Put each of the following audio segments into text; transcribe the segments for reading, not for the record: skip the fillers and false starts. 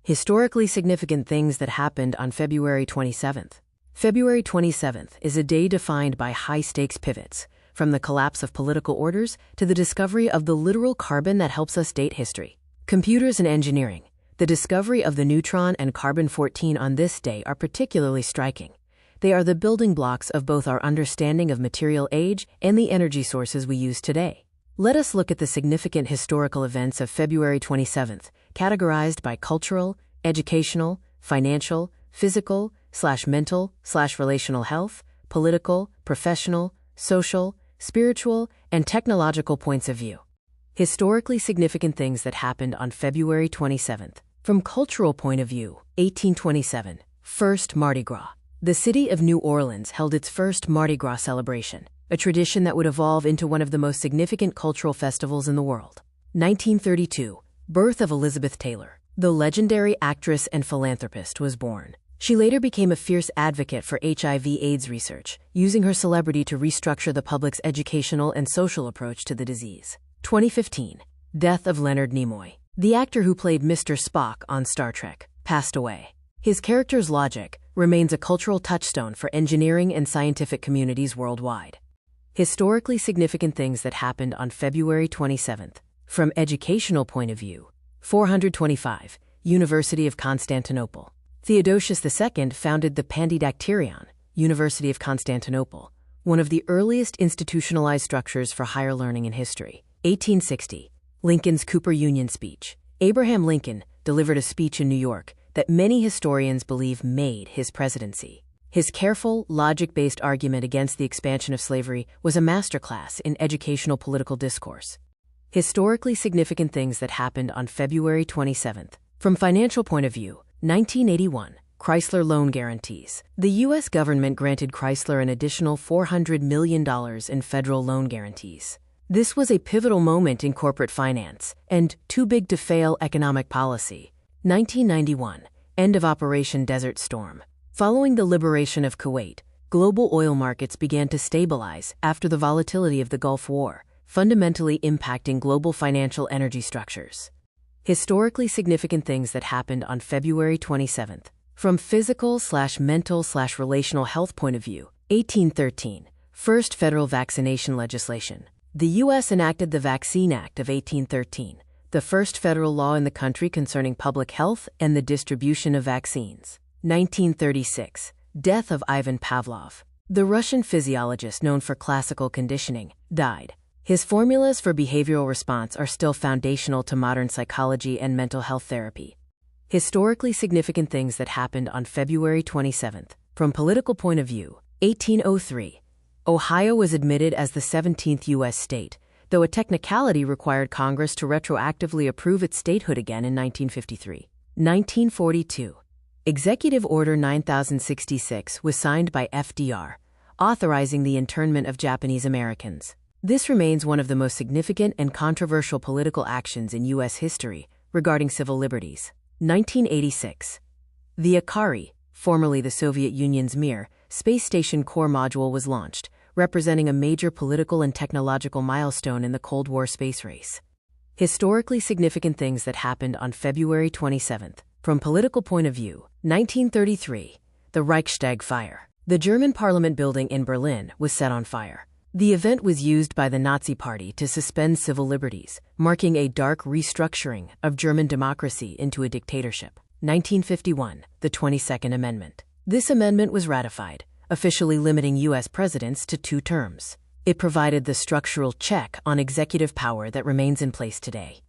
Historically significant things that happened on February 27th. February 27th is a day defined by high-stakes pivots, from the collapse of political orders to the discovery of the literal carbon that helps us date history. Computers and engineering. The discovery of the neutron and carbon-14 on this day are particularly striking. They are the building blocks of both our understanding of material age and the energy sources we use today. Let us look at the significant historical events of February 27th, categorized by cultural, educational, financial, physical/mental/relational health, political, professional, social, spiritual, and technological points of view. Historically significant things that happened on February 27th. From cultural point of view, 1827, first Mardi Gras. The city of New Orleans held its first Mardi Gras celebration, a tradition that would evolve into one of the most significant cultural festivals in the world. 1932, birth of Elizabeth Taylor. The legendary actress and philanthropist was born. She later became a fierce advocate for HIV/AIDS research, using her celebrity to restructure the public's educational and social approach to the disease. 2015, death of Leonard Nimoy. The actor who played Mr. Spock on Star Trek passed away. His character's logic remains a cultural touchstone for engineering and scientific communities worldwide. Historically significant things that happened on February 27th. From educational point of view, 425, University of Constantinople. Theodosius II founded the Pandidactyrion, University of Constantinople, one of the earliest institutionalized structures for higher learning in history. 1860, Lincoln's Cooper Union speech. Abraham Lincoln delivered a speech in New York that many historians believe made his presidency. His careful, logic-based argument against the expansion of slavery was a masterclass in educational political discourse. Historically significant things that happened on February 27th. From financial point of view, 1981, Chrysler loan guarantees. The U.S. government granted Chrysler an additional $400 million in federal loan guarantees. This was a pivotal moment in corporate finance and too-big-to-fail economic policy. 1991, end of Operation Desert Storm. Following the liberation of Kuwait, global oil markets began to stabilize after the volatility of the Gulf War, fundamentally impacting global financial energy structures. Historically significant things that happened on February 27th. From physical/mental/relational health point of view, 1813, first federal vaccination legislation. The U.S. enacted the Vaccine Act of 1813, the first federal law in the country concerning public health and the distribution of vaccines. 1936, death of Ivan Pavlov. The Russian physiologist known for classical conditioning died. His formulas for behavioral response are still foundational to modern psychology and mental health therapy. Historically significant things that happened on February 27th. From political point of view, 1803, Ohio was admitted as the 17th U.S. state, though a technicality required Congress to retroactively approve its statehood again in 1953. 1942, Executive Order 9066 was signed by FDR, authorizing the internment of Japanese Americans. This remains one of the most significant and controversial political actions in U.S. history regarding civil liberties. 1986, the Akari, formerly the Soviet Union's Mir, space station core module was launched, representing a major political and technological milestone in the Cold War space race. Historically significant things that happened on February 27th. From political point of view, 1933, the Reichstag fire. The German parliament building in Berlin was set on fire. The event was used by the Nazi Party to suspend civil liberties, marking a dark restructuring of German democracy into a dictatorship. 1951, the 22nd Amendment. This amendment was ratified, officially limiting U.S. presidents to 2 terms. It provided the structural check on executive power that remains in place today.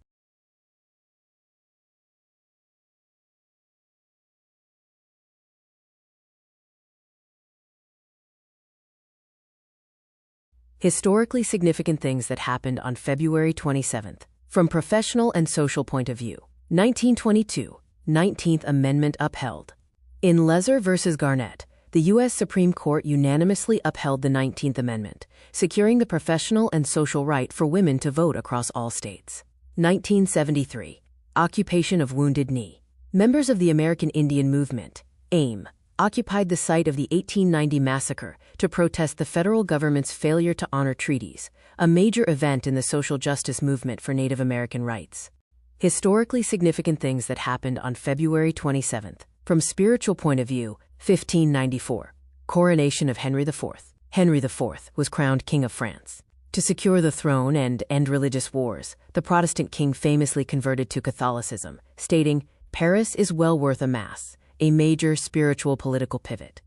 Historically significant things that happened on February 27th. From professional and social point of view, 1922, 19th Amendment upheld. In Lesser v. Garnett, the U.S. Supreme Court unanimously upheld the 19th Amendment, securing the professional and social right for women to vote across all states. 1973, occupation of Wounded Knee. Members of the American Indian Movement, AIM, occupied the site of the 1890 massacre to protest the federal government's failure to honor treaties, a major event in the social justice movement for Native American rights. Historically significant things that happened on February 27th. From spiritual point of view, 1594. Coronation of Henry IV. Henry IV was crowned King of France. To secure the throne and end religious wars, the Protestant king famously converted to Catholicism, stating, "Paris is well worth a mass," a major spiritual political pivot.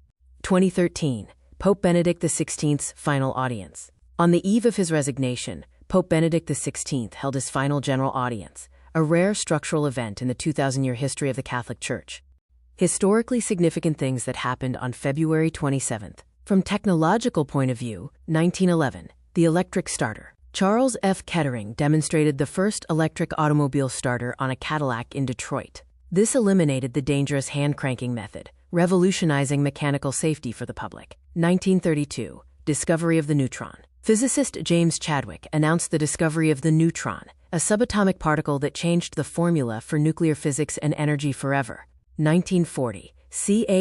2013. Pope Benedict XVI's final audience. On the eve of his resignation, Pope Benedict XVI held his final general audience, a rare structural event in the 2,000-year history of the Catholic Church. Historically significant things that happened on February 27th. From technological point of view, 1911. The electric starter. Charles F. Kettering demonstrated the first electric automobile starter on a Cadillac in Detroit. This eliminated the dangerous hand-cranking method, revolutionizing mechanical safety for the public. 1932. Discovery of the neutron. Physicist James Chadwick announced the discovery of the neutron, a subatomic particle that changed the formula for nuclear physics and energy forever. 1940.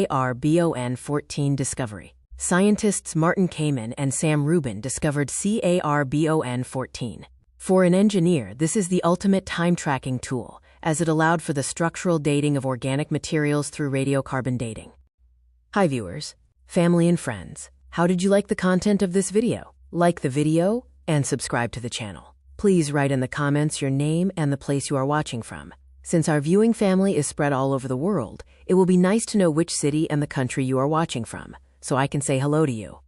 Carbon-14 discovery. Scientists Martin Kamen and Sam Rubin discovered Carbon-14. For an engineer, this is the ultimate time-tracking tool, as it allowed for the structural dating of organic materials through radiocarbon dating. Hi viewers, family and friends, how did you like the content of this video? Like the video and subscribe to the channel. Please write in the comments your name and the place you are watching from. Since our viewing family is spread all over the world, it will be nice to know which city and the country you are watching from, so I can say hello to you.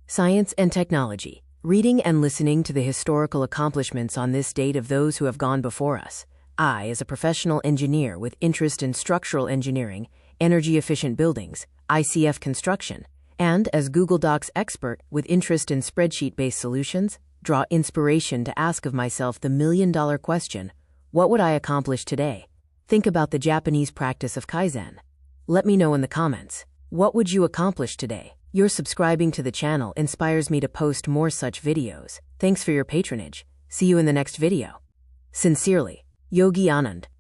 Science and technology. Reading and listening to the historical accomplishments on this date of those who have gone before us. I, as a professional engineer with interest in structural engineering, energy-efficient buildings, ICF construction, and as Google Docs expert with interest in spreadsheet-based solutions, draw inspiration to ask of myself the million-dollar question, what would I accomplish today? Think about the Japanese practice of Kaizen. Let me know in the comments. What would you accomplish today? Your subscribing to the channel inspires me to post more such videos. Thanks for your patronage. See you in the next video. Sincerely, Yogi Anand.